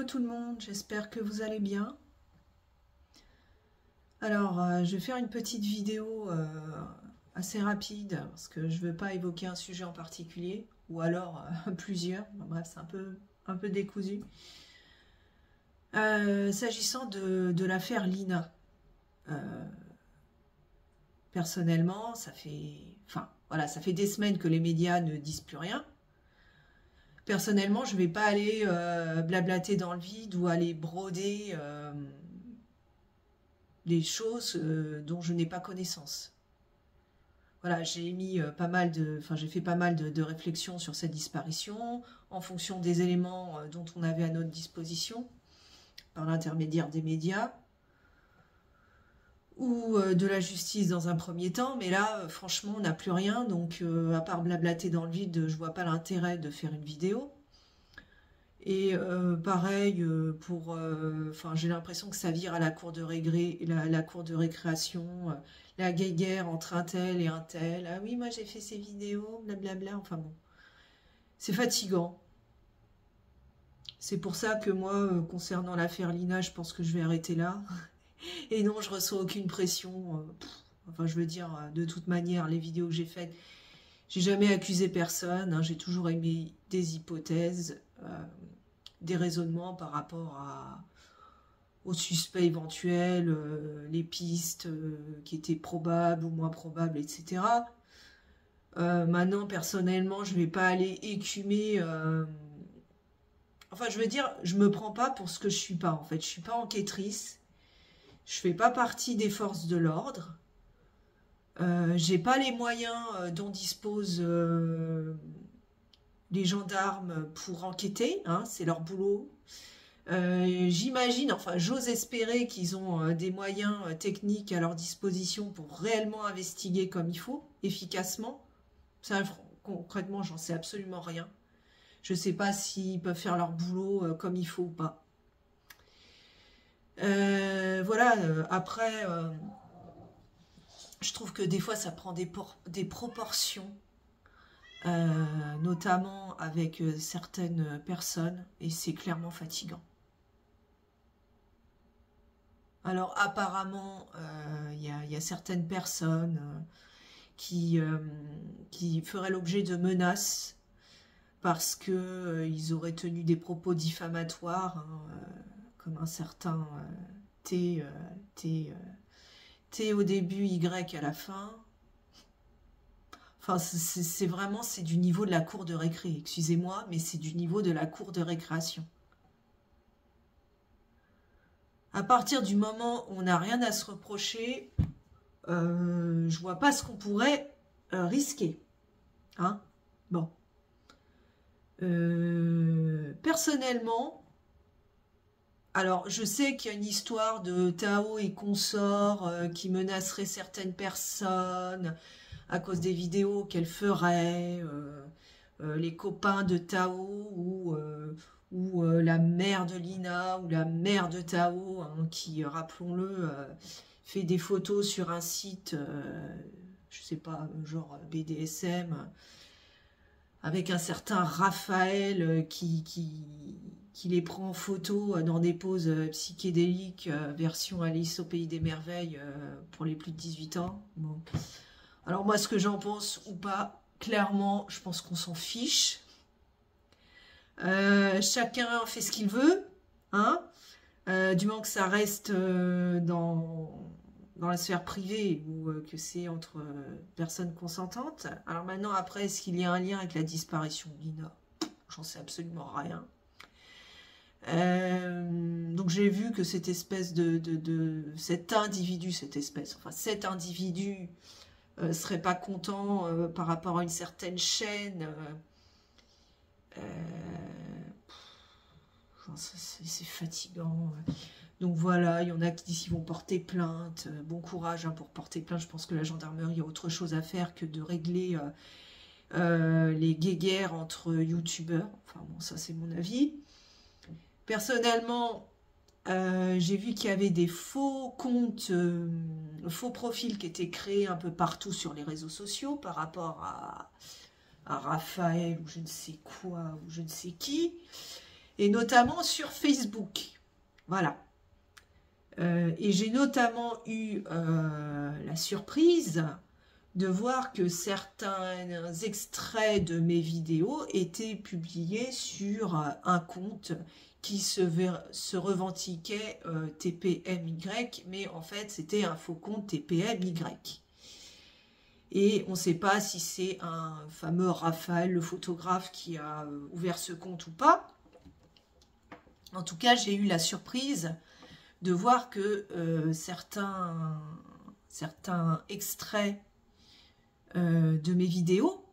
tout le monde, j'espère que vous allez bien. Alors, je vais faire une petite vidéo assez rapide parce que je ne veux pas évoquer un sujet en particulier ou alors plusieurs. Bon, bref, c'est un peu décousu. S'agissant de l'affaire Lina, euh, personnellement, ça fait des semaines que les médias ne disent plus rien. Personnellement, je ne vais pas aller blablater dans le vide ou aller broder des choses dont je n'ai pas connaissance. Voilà, j'ai fait pas mal de réflexions sur cette disparition en fonction des éléments dont on avait à notre disposition par l'intermédiaire des médias ou de la justice dans un premier temps. Mais là, franchement, on n'a plus rien. Donc, à part blablater dans le vide, je vois pas l'intérêt de faire une vidéo. Et pareil, j'ai l'impression que ça vire à la cour de la cour de récréation, la guéguerre entre un tel et un tel. Ah oui, moi j'ai fait ces vidéos, blablabla. Enfin bon, c'est fatigant. C'est pour ça que moi, concernant l'affaire Lina, je pense que je vais arrêter là. Et non, je ressens aucune pression. Enfin, je veux dire, de toute manière, les vidéos que j'ai faites, j'ai jamais accusé personne. Hein, j'ai toujours émis des hypothèses. Des raisonnements par rapport aux suspects éventuels, les pistes qui étaient probables ou moins probables, etc. Maintenant, personnellement, je ne vais pas aller écumer... Enfin, je veux dire, je me prends pas pour ce que je suis pas, en fait. Je suis pas enquêtrice. Je fais pas partie des forces de l'ordre. J'ai pas les moyens dont disposent les gendarmes pour enquêter, hein, c'est leur boulot. J'imagine, enfin j'ose espérer qu'ils ont des moyens techniques à leur disposition pour réellement investiguer comme il faut, efficacement. Ça, concrètement, j'en sais absolument rien. Je ne sais pas s'ils peuvent faire leur boulot comme il faut ou pas. Après, je trouve que des fois ça prend des proportions, notamment avec certaines personnes, et c'est clairement fatigant. Alors apparemment, y a certaines personnes qui feraient l'objet de menaces parce que ils auraient tenu des propos diffamatoires, hein, comme un certain T, T au début, Y à la fin. Enfin, c'est du niveau de la cour de récré, excusez-moi, mais c'est du niveau de la cour de récréation. À partir du moment où on n'a rien à se reprocher, je vois pas ce qu'on pourrait risquer. Hein? Bon. Personnellement, alors je sais qu'il y a une histoire de Tao et consorts qui menaceraient certaines personnes à cause des vidéos qu'elle ferait, les copains de Tao ou la mère de Lina ou la mère de Tao, hein, qui, rappelons-le, fait des photos sur un site, je sais pas, genre BDSM, avec un certain Raphaël qui les prend en photo dans des poses psychédéliques, version Alice au Pays des Merveilles pour les plus de 18 ans. Bon. Alors moi, ce que j'en pense ou pas, clairement, je pense qu'on s'en fiche. Chacun fait ce qu'il veut, hein, du moment que ça reste dans la sphère privée ou que c'est entre personnes consentantes. Alors maintenant, après, est-ce qu'il y a un lien avec la disparition de Lina? J'en sais absolument rien. Donc j'ai vu que cette espèce cet individu serait pas content par rapport à une certaine chaîne. C'est fatigant. Donc voilà, il y en a qui disent qu'ils vont porter plainte. Bon courage, hein, pour porter plainte. Je pense que la gendarmerie a autre chose à faire que de régler les guéguerres entre youtubeurs. Enfin bon, ça c'est mon avis. Personnellement, j'ai vu qu'il y avait des faux comptes, faux profils qui étaient créés un peu partout sur les réseaux sociaux par rapport à Raphaël ou je ne sais quoi ou je ne sais qui. et notamment sur Facebook. Voilà. Et j'ai notamment eu la surprise de voir que certains extraits de mes vidéos étaient publiés sur un compte qui se revendiquait TPMY, mais en fait c'était un faux compte TPMY. Et on ne sait pas si c'est un fameux Raphaël, le photographe, qui a ouvert ce compte ou pas. En tout cas, j'ai eu la surprise de voir que certains extraits de mes vidéos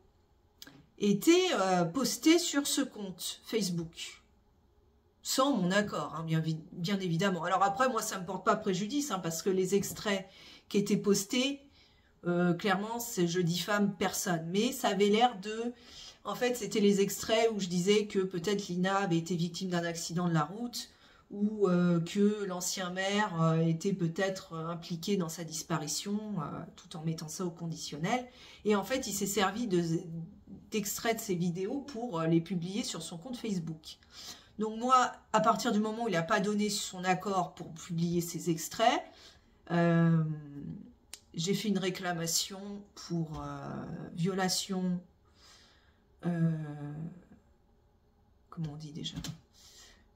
étaient postés sur ce compte Facebook. Sans mon accord, hein, bien évidemment. Alors après, moi, ça ne me porte pas préjudice, hein, parce que les extraits qui étaient postés, clairement, je diffame personne. Mais ça avait l'air de... En fait, c'était les extraits où je disais que peut-être Lina avait été victime d'un accident de la route, ou que l'ancien maire était peut-être impliqué dans sa disparition, tout en mettant ça au conditionnel. Et en fait, il s'est servi d'extraits de ces vidéos pour les publier sur son compte Facebook. Donc moi, à partir du moment où il n'a pas donné son accord pour publier ces extraits, j'ai fait une réclamation pour violation... comment on dit déjà ?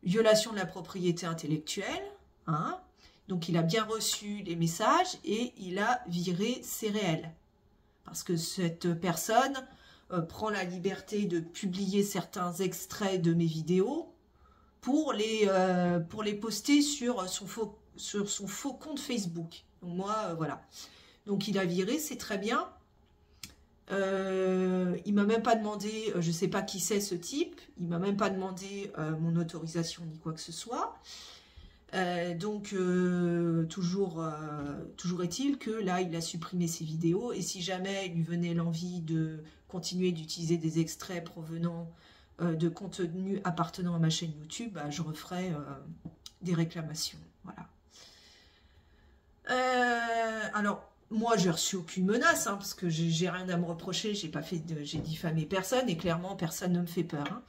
Violation de la propriété intellectuelle, hein. Donc il a bien reçu les messages et il a viré ses réels. Parce que cette personne prend la liberté de publier certains extraits de mes vidéos pour les poster sur son faux compte Facebook. Donc moi, voilà. Donc il a viré, c'est très bien. Il m'a même pas demandé, je sais pas qui c'est ce type, il m'a même pas demandé mon autorisation ni quoi que ce soit. Donc toujours est-il que là il a supprimé ses vidéos, et si jamais il lui venait l'envie de continuer d'utiliser des extraits provenant de contenu appartenant à ma chaîne YouTube, bah, je referai des réclamations. Voilà. Alors moi, j'ai reçu aucune menace, hein, parce que j'ai rien à me reprocher, j'ai diffamé personne, et clairement, personne ne me fait peur. Hein.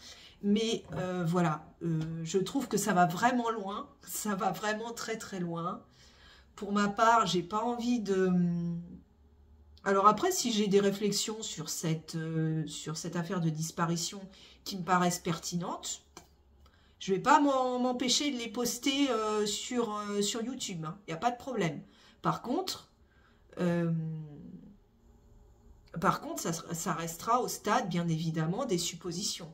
Mais voilà, je trouve que ça va vraiment loin, ça va vraiment très très loin. Pour ma part, j'ai pas envie de... Alors après, si j'ai des réflexions sur cette affaire de disparition qui me paraissent pertinentes, je vais pas m'empêcher de les poster sur YouTube, hein, il n'y a pas de problème. Par contre, ça restera au stade, bien évidemment, des suppositions.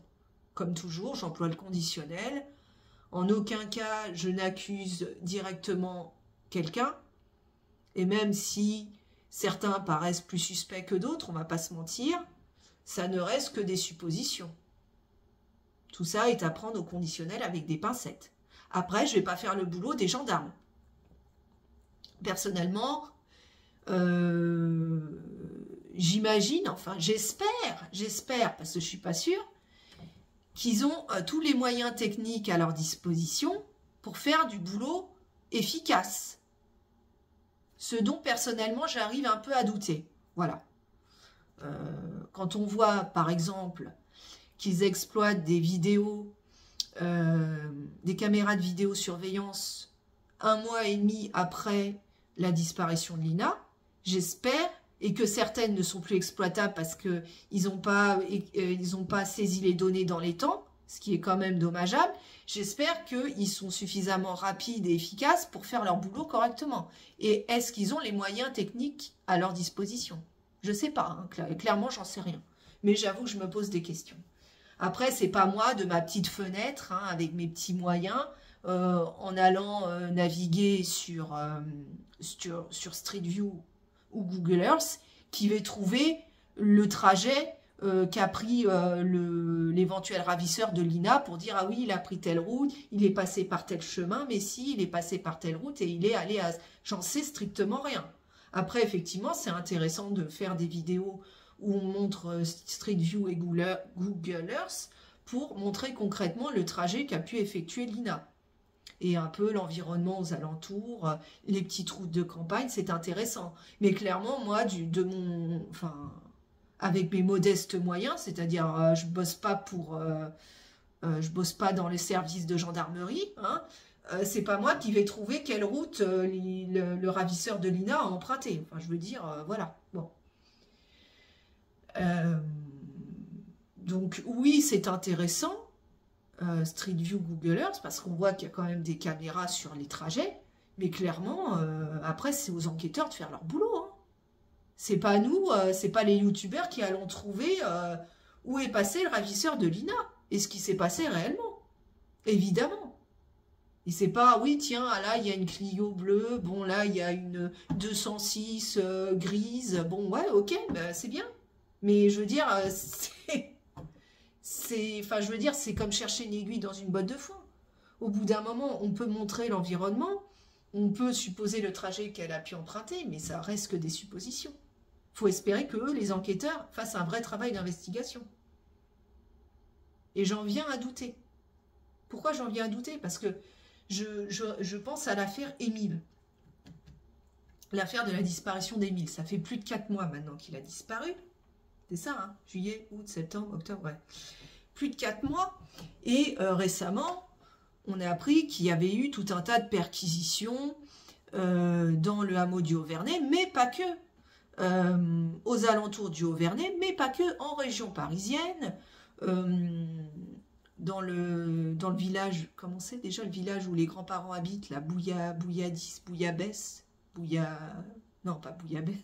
Comme toujours, j'emploie le conditionnel. En aucun cas, je n'accuse directement quelqu'un. Et même si certains paraissent plus suspects que d'autres, on ne va pas se mentir, ça ne reste que des suppositions. Tout ça est à prendre au conditionnel avec des pincettes. Après, je ne vais pas faire le boulot des gendarmes. Personnellement... j'imagine, enfin j'espère, parce que je ne suis pas sûre, qu'ils ont tous les moyens techniques à leur disposition pour faire du boulot efficace. Ce dont personnellement j'arrive un peu à douter. Voilà. Quand on voit par exemple qu'ils exploitent des vidéos, des caméras de vidéosurveillance 1 mois et demi après la disparition de Lina, j'espère, et que certaines ne sont plus exploitables parce qu'ils n'ont pas saisi les données dans les temps, ce qui est quand même dommageable, j'espère qu'ils sont suffisamment rapides et efficaces pour faire leur boulot correctement. Et est-ce qu'ils ont les moyens techniques à leur disposition? Je ne sais pas, hein, clairement, j'en sais rien. Mais j'avoue que je me pose des questions. Après, c'est pas moi, de ma petite fenêtre, hein, avec mes petits moyens, en allant naviguer sur Street View ou Google Earth, qui va trouver le trajet qu'a pris l'éventuel ravisseur de Lina pour dire « Ah oui, il a pris telle route, il est passé par tel chemin, mais si, il est passé par telle route et il est allé à... » J'en sais strictement rien. Après, effectivement, c'est intéressant de faire des vidéos où on montre Street View et Google Earth pour montrer concrètement le trajet qu'a pu effectuer Lina. Et un peu l'environnement aux alentours, les petites routes de campagne, c'est intéressant. Mais clairement, moi, avec mes modestes moyens, c'est-à-dire je bosse pas pour je bosse pas dans les services de gendarmerie, hein. C'est pas moi qui vais trouver quelle route le ravisseur de Lina a emprunté. Enfin, je veux dire, voilà. Bon. Donc oui, c'est intéressant, Street View Google Earth, parce qu'on voit qu'il y a quand même des caméras sur les trajets, mais clairement, après, c'est aux enquêteurs de faire leur boulot, hein. C'est pas nous, c'est pas les youtubeurs qui allons trouver où est passé le ravisseur de Lina, et ce qui s'est passé réellement, évidemment. Et c'est pas, oui, tiens, ah là, il y a une Clio bleue, bon, là, il y a une 206 grise, bon, ouais, ok, bah, c'est bien. Mais je veux dire, enfin, je veux dire, c'est comme chercher une aiguille dans une botte de foin. Au bout d'un moment, on peut montrer l'environnement, on peut supposer le trajet qu'elle a pu emprunter, mais ça reste que des suppositions. Il faut espérer que eux, les enquêteurs, fassent un vrai travail d'investigation. Et j'en viens à douter. Pourquoi j'en viens à douter? Parce que je pense à l'affaire Émile. L'affaire de la disparition d'Émile. Ça fait plus de 4 mois maintenant qu'il a disparu. C'est ça, hein? Juillet, août, septembre, octobre, ouais. Plus de 4 mois. Et récemment, on a appris qu'il y avait eu tout un tas de perquisitions dans le hameau du Haut-Vernay, mais pas que. Aux alentours du Haut-Vernay, mais pas que, en région parisienne, dans le village, comment c'est déjà le village où les grands-parents habitent, là, Bouillabaisse, non pas Bouillabaisse,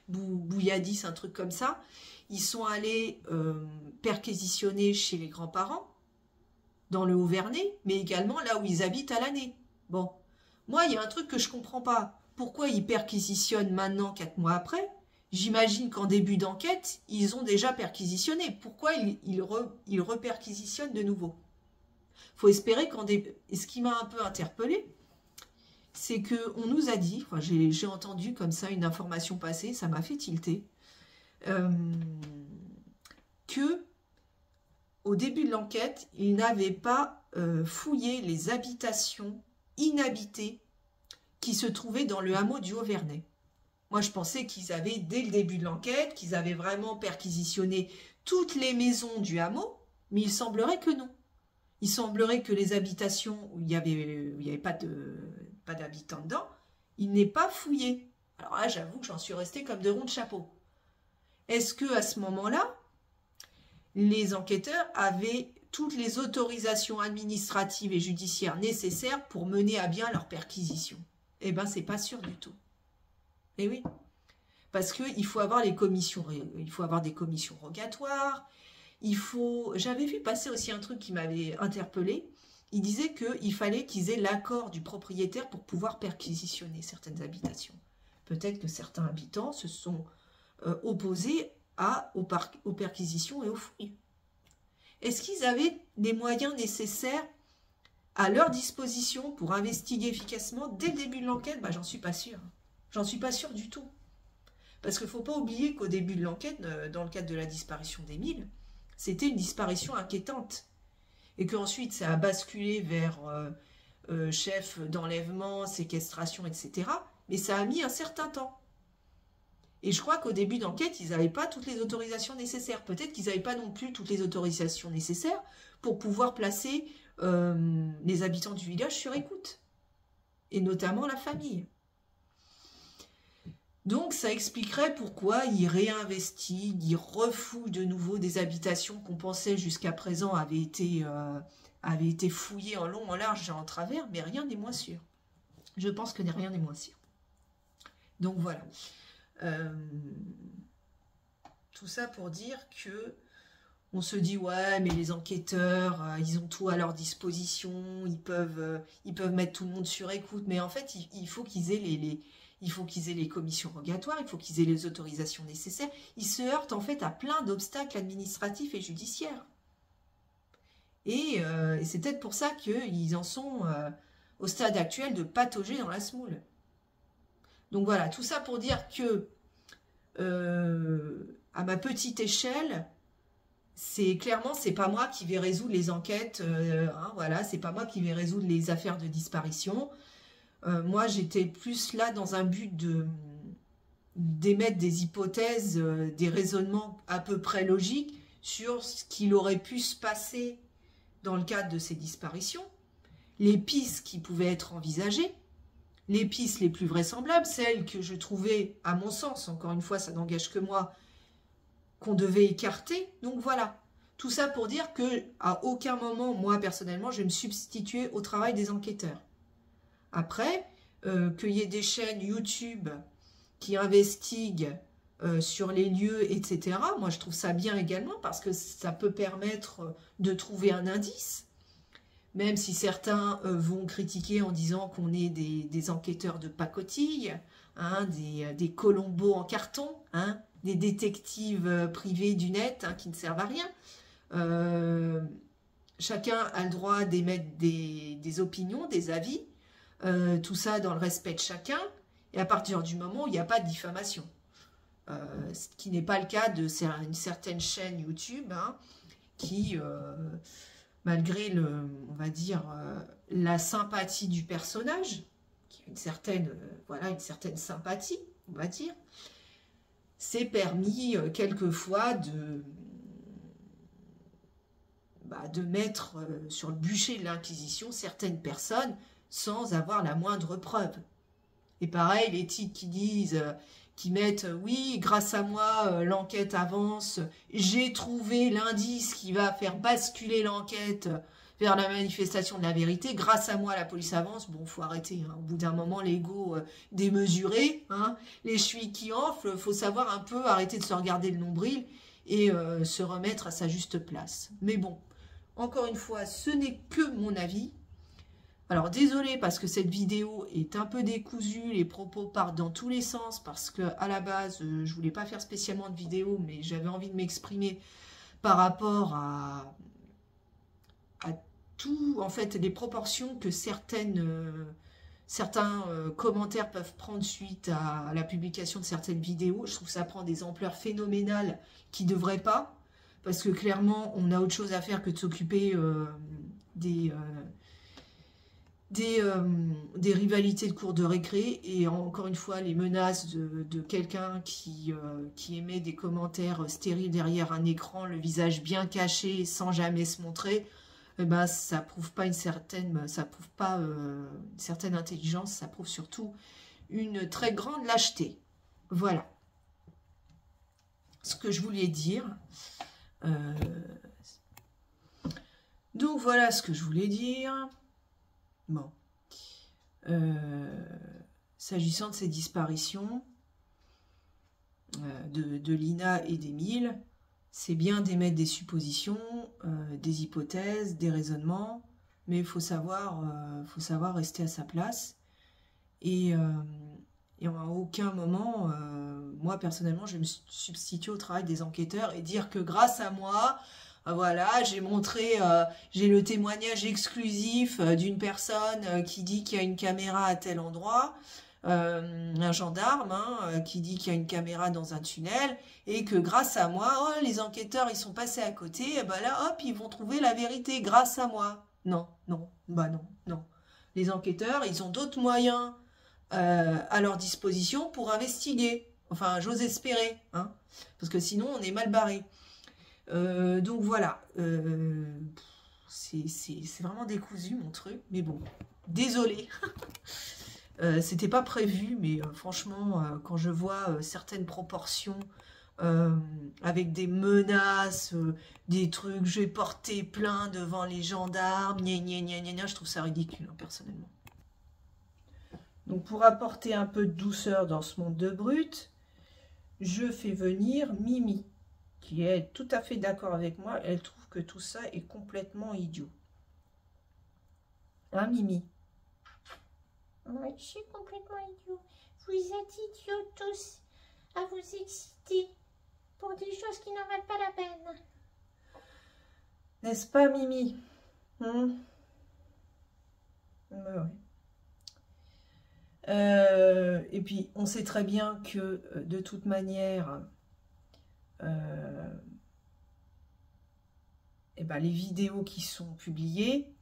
Bouilladis, un truc comme ça. Ils sont allés perquisitionner chez les grands-parents, dans le Haut-Vernay, mais également là où ils habitent à l'année. Bon, moi, il y a un truc que je comprends pas. Pourquoi ils perquisitionnent maintenant, 4 mois après? J'imagine qu'en début d'enquête, ils ont déjà perquisitionné. Pourquoi ils reperquisitionnent de nouveau? Faut espérer qu'en début... Et ce qui m'a un peu interpellée, c'est qu'on nous a dit, enfin, j'ai entendu comme ça une information passer, ça m'a fait tilter, que au début de l'enquête, ils n'avaient pas fouillé les habitations inhabitées qui se trouvaient dans le hameau du Haut-Vernay. Moi, je pensais qu'ils avaient, dès le début de l'enquête, qu'ils avaient vraiment perquisitionné toutes les maisons du hameau, mais il semblerait que non. Il semblerait que les habitations où il n'y avait pas d'habitants dedans, ils n'aient pas fouillé. Alors là, j'avoue que j'en suis restée comme de ronds de chapeau. Est-ce que à ce moment-là, les enquêteurs avaient toutes les autorisations administratives et judiciaires nécessaires pour mener à bien leur perquisition? Eh bien, c'est pas sûr du tout. Eh oui, parce qu'il faut avoir des commissions rogatoires, j'avais vu passer aussi un truc qui m'avait interpellé. Il disait qu'il fallait qu'ils aient l'accord du propriétaire pour pouvoir perquisitionner certaines habitations. Peut-être que certains habitants se sont opposés aux perquisitions et aux fouilles. Est-ce qu'ils avaient les moyens nécessaires à leur disposition pour investiguer efficacement dès le début de l'enquête? Bah, j'en suis pas sûre. J'en suis pas sûre du tout. Parce qu'il ne faut pas oublier qu'au début de l'enquête, dans le cadre de la disparition d'Émile, c'était une disparition inquiétante. Et qu'ensuite, ça a basculé vers chef d'enlèvement, séquestration, etc. Mais ça a mis un certain temps. Et je crois qu'au début d'enquête, ils n'avaient pas toutes les autorisations nécessaires. Peut-être qu'ils n'avaient pas non plus toutes les autorisations nécessaires pour pouvoir placer les habitants du village sur écoute. Et notamment la famille. Donc, ça expliquerait pourquoi ils réinvestiguent, ils refouillent de nouveau des habitations qu'on pensait jusqu'à présent avaient été fouillées en long, en large et en travers, mais rien n'est moins sûr. Je pense que rien n'est moins sûr. Donc, voilà. Tout ça pour dire que on se dit, ouais, mais les enquêteurs, ils ont tout à leur disposition, ils peuvent mettre tout le monde sur écoute, mais en fait, il faut qu'ils aient il faut qu'ils aient les commissions rogatoires, il faut qu'ils aient les autorisations nécessaires. Ils se heurtent en fait à plein d'obstacles administratifs et judiciaires. Et c'est peut-être pour ça qu'ils en sont au stade actuel de patauger dans la semoule. Donc voilà, tout ça pour dire que à ma petite échelle, c'est pas moi qui vais résoudre les enquêtes, voilà, c'est pas moi qui vais résoudre les affaires de disparition. Moi, j'étais plus là dans un but d'émettre des hypothèses, des raisonnements à peu près logiques sur ce qu'il aurait pu se passer dans le cadre de ces disparitions, les pistes qui pouvaient être envisagées, les pistes les plus vraisemblables, celles que je trouvais, à mon sens, encore une fois, ça n'engage que moi, qu'on devait écarter. Donc voilà, tout ça pour dire que à aucun moment, moi personnellement, je vais me substituer au travail des enquêteurs. Après, qu'il y ait des chaînes YouTube qui investiguent sur les lieux, etc. Moi, je trouve ça bien également parce que ça peut permettre de trouver un indice, même si certains vont critiquer en disant qu'on est des enquêteurs de pacotille, hein, des Colombo en carton, hein, des détectives privés du net qui ne servent à rien. Chacun a le droit d'émettre des opinions, des avis, tout ça dans le respect de chacun, et à partir du moment où il n'y a pas de diffamation. Ce qui n'est pas le cas de une certaine chaîne YouTube qui, malgré on va dire, la sympathie du personnage, qui a une certaine, voilà, une certaine sympathie, on va dire, s'est permis quelquefois de mettre sur le bûcher de l'Inquisition certaines personnes sans avoir la moindre preuve. Et pareil, les titres qui disent, qui mettent « Oui, grâce à moi, l'enquête avance, j'ai trouvé l'indice qui va faire basculer l'enquête vers la manifestation de la vérité, grâce à moi, la police avance. » Bon, faut arrêter, hein. Au bout d'un moment, l'ego démesuré, hein, les chevilles qui enflent, faut savoir un peu arrêter de se regarder le nombril et se remettre à sa juste place. Mais bon, encore une fois, ce n'est que mon avis. Alors, désolé parce que cette vidéo est un peu décousue, les propos partent dans tous les sens, parce que à la base, je voulais pas faire spécialement de vidéo, mais j'avais envie de m'exprimer par rapport à tout, en fait, les proportions que certains commentaires peuvent prendre suite à la publication de certaines vidéos. Je trouve que ça prend des ampleurs phénoménales qui ne devraient pas, parce que clairement, on a autre chose à faire que de s'occuper des rivalités de cours de récré, et encore une fois les menaces de quelqu'un qui émet des commentaires stériles derrière un écran, le visage bien caché sans jamais se montrer, eh ben, ça prouve pas une certaine intelligence, ça prouve surtout une très grande lâcheté. Voilà ce que je voulais dire. Donc voilà ce que je voulais dire. Bon, s'agissant de ces disparitions de Lina et d'Émile, c'est bien d'émettre des suppositions, des hypothèses, des raisonnements, mais il faut savoir rester à sa place. Et à aucun moment, moi personnellement, je vais me substituer au travail des enquêteurs et dire que grâce à moi, voilà, j'ai le témoignage exclusif d'une personne qui dit qu'il y a une caméra à tel endroit, un gendarme qui dit qu'il y a une caméra dans un tunnel, et que grâce à moi, les enquêteurs ils sont passés à côté, et ben là hop, ils vont trouver la vérité grâce à moi. Non, non, bah non, non. Les enquêteurs, ils ont d'autres moyens à leur disposition pour investiguer. Enfin, j'ose espérer, hein, parce que sinon on est mal barré. Donc voilà, c'est vraiment décousu mon truc, mais bon, désolé. C'était pas prévu, mais franchement, quand je vois certaines proportions avec des menaces, des trucs, je vais porter plainte devant les gendarmes, gna gna gna gna gna, je trouve ça ridicule, personnellement. Donc pour apporter un peu de douceur dans ce monde de brut, je fais venir Mimi, qui est tout à fait d'accord avec moi. Elle trouve que tout ça est complètement idiot. Hein, Mimi? Ouais, je suis complètement idiot. Vous êtes idiots tous à vous exciter pour des choses qui n'en valent pas la peine. N'est-ce pas, Mimi? Ouais. Et puis, on sait très bien que, de toute manière, les vidéos qui sont publiées,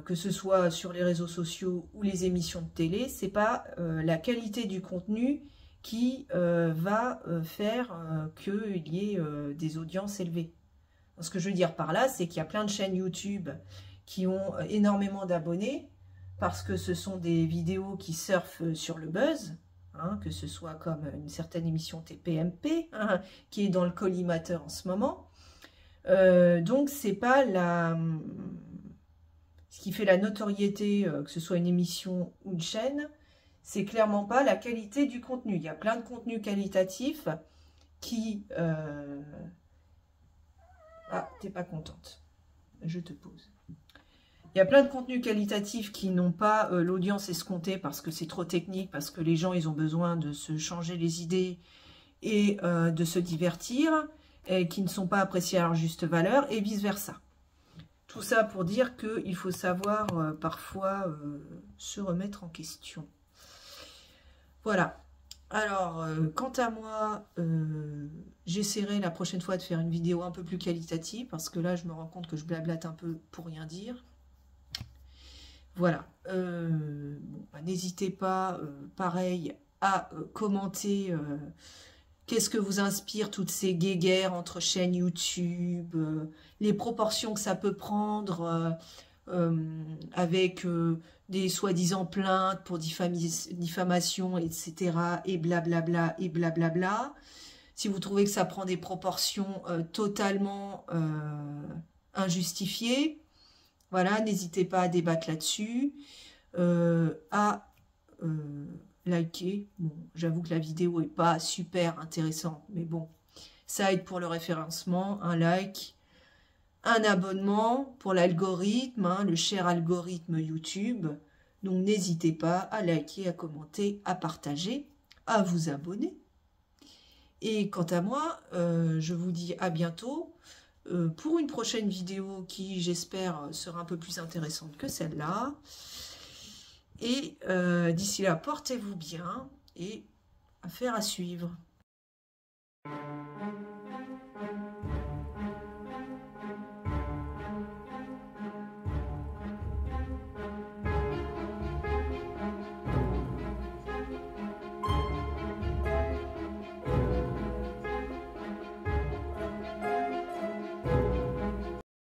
que ce soit sur les réseaux sociaux ou les émissions de télé, c'est pas la qualité du contenu qui va faire qu'il y ait des audiences élevées. Ce que je veux dire par là, c'est qu'il y a plein de chaînes YouTube qui ont énormément d'abonnés parce que ce sont des vidéos qui surfent sur le buzz, hein, que ce soit comme une certaine émission TPMP, hein, qui est dans le collimateur en ce moment. Donc, c'est pas ce qui fait la notoriété, que ce soit une émission ou une chaîne, c'est clairement pas la qualité du contenu. Il y a plein de contenus qualitatifs qui... Ah, t'es pas contente. Je te pose. Il y a plein de contenus qualitatifs qui n'ont pas l'audience escomptée parce que c'est trop technique, parce que les gens, ils ont besoin de se changer les idées et de se divertir, et qui ne sont pas appréciés à leur juste valeur, et vice-versa. Tout ça pour dire qu'il faut savoir parfois se remettre en question. Voilà. Alors, quant à moi, j'essaierai la prochaine fois de faire une vidéo un peu plus qualitative, parce que là, je me rends compte que je blablate un peu pour rien dire. Voilà. Bon, bah, n'hésitez pas, pareil, à commenter qu'est-ce que vous inspire toutes ces guéguerres entre chaînes YouTube, les proportions que ça peut prendre avec des soi-disant plaintes pour diffamation, etc. et blablabla, et blablabla. Si vous trouvez que ça prend des proportions totalement injustifiées, voilà, n'hésitez pas à débattre là-dessus, à liker. Bon, j'avoue que la vidéo n'est pas super intéressante, mais bon, ça aide pour le référencement, un like, un abonnement pour l'algorithme, hein, le cher algorithme YouTube. Donc, n'hésitez pas à liker, à commenter, à partager, à vous abonner. Et quant à moi, je vous dis à bientôt pour une prochaine vidéo qui, j'espère, sera un peu plus intéressante que celle-là. Et d'ici là, portez-vous bien et affaire à suivre.